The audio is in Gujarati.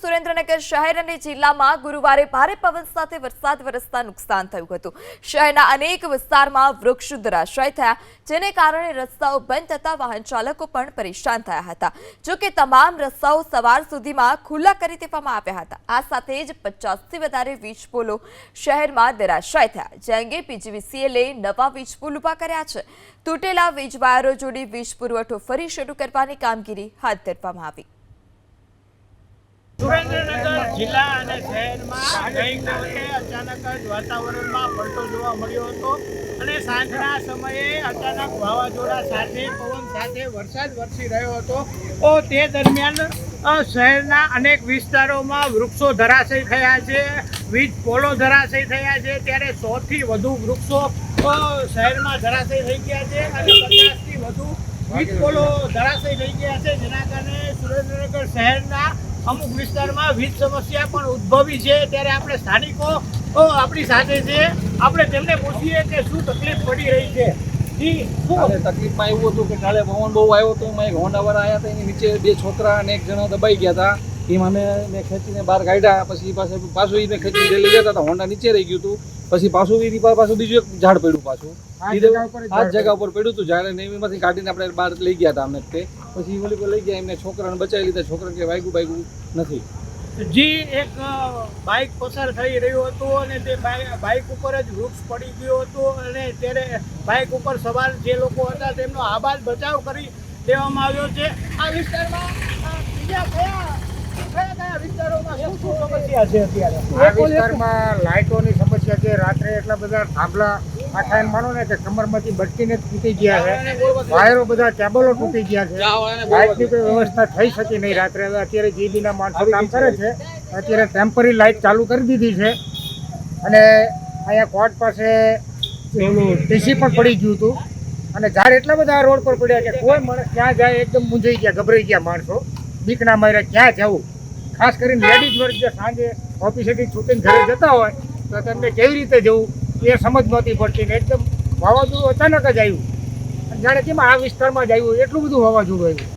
સુરેન્દ્રનગર શહેર અને જિલ્લામાં ગુરુવારે ભારે પવન સાથે વરસાદ વરસતા નુકસાન થયું હતું। શહેરના અનેક વિસ્તારમાં વૃક્ષ ધરાશાયી થયા, જેને કારણે રસ્તાઓ બંધ થતા વાહન ચાલકો પણ પરેશાન થયા હતા। જો કે તમામ રસ્તાઓ સવાર સુધીમાં ખુલ્લા કરી દેવામાં આવ્યા હતા। આ સાથે જ 50થી વધારે વીજ પોલો શહેરમાં ધરાશાયી થયા, જે અંગે પીજીવીસીએલે નવા વીજ પુલ ઉભા કર્યા છે। તૂટેલા વીજ વાયરો જોડી વીજ પુરવઠો ફરી શરૂ કરવાની કામગીરી હાથ ધરવામાં આવી। સુરેન્દ્રનગર જિલ્લા અને શહેરમાં ગઈકાલે અચાનક જ વાતાવરણમાં પલટો જોવા મળ્યો હતો અને સાંજના સમયે અચાનક વાવાઝોડા સાથે પવન સાથે વરસાદ વરસી રહ્યો હતો। તો તે દરમિયાન શહેરના અનેક વિસ્તારોમાં વૃક્ષો ધરાશયી થયા છે, વીજ પોલો ધરાશયી થયા છે, ત્યારે 100થી વધુ વૃક્ષો શહેરમાં ધરાશયી થઈ ગયા છે અને 50થી વધુ વીજ પોલો ધરાશયી થઈ ગયા છે, જેના કારણે સુરેન્દ્રનગર શહેરના અમુક વિસ્તારમાં વીજ સમસ્યા પણ ઉદ્ભવી છે। ત્યારે આપણે સ્થાનિકો આપણી સાથે છે, આપણે તેમને પૂછીએ કે શું તકલીફ પડી રહી છે। તકલીફમાં એવું હતું કે કાલે પવન બહુ આવ્યો હતો, એમાં એક હોન્ડાવાળા આવ્યા હતા, એની નીચે 2 છોકરા અને 1 જણા દબાઈ ગયા હતા। એમાં મેં ખેંચીને બહાર કાઢ્યા, પછી પાછું એને ખેંચીને લઈ જતા હતા, હોન્ડા નીચે રહી ગયું હતું। પછી પાછું બીજું એક ઝાડ પડ્યું, પાછું આ જગ્યા ઉપર પડ્યું હતું ઝાડ, ને એમાંથી કાઢીને આપણે બહાર લઈ ગયા હતા અમે તે। પછી ઓલી પર લઈ ગયા, એમને છોકરાને બચાવી લીધા, છોકરાને કે વાગ્યું નથી। જી એક બાઇક પસાર થઈ રહ્યું હતું અને તે બાઇક ઉપર જ વૃક્ષ પડી ગયું હતું અને ત્યારે બાઇક ઉપર સવાર જે લોકો હતા તેમનો આબાદ બચાવ કરી દેવામાં આવ્યો છે। આ વિસ્તારમાં બીજા કયા વિસ્તારોમાં શું સમસ્યા છે અત્યારે? આ વિસ્તારમાં લાઇટોની સમસ્યા છે। રાત્રે એટલા બધા થાંભલા આખાને માનો ને કે કમરમાંથી બટકીને તૂટી ગયા છે, વાયરો બધા કેબલો તૂટી ગયા છે, લાઇટની કોઈ વ્યવસ્થા થઈ શકી નહીં રાત્રે। અત્યારે જીબીના માણસો કામ કરે છે, અત્યારે ટેમ્પરરી લાઇટ ચાલુ કરી દીધી છે અને અહીંયા કોર્ટ પાસે ટીસી પણ પડી ગયું હતું અને ઝાડ એટલા બધા રોડ પર પડ્યા કે કોઈ માણસ ક્યાં જાય એકદમ મૂંઝાઈ ગયા, ગભરાઈ ગયા માણસો, બીકના માર્યા ક્યાં જવું। ખાસ કરીને લેડીઝ વર્ગ જે સાંજે ઓફિસેથી છૂટીને ઘરે જતા હોય તો તેમને કેવી રીતે જવું એ સમજ નહોતી પડતી ને એકદમ વાવાઝોડું અચાનક જ આવ્યું અને જાણે કેમ આ વિસ્તારમાં જ આવ્યું, એટલું બધું વાવાઝોડું આવ્યું।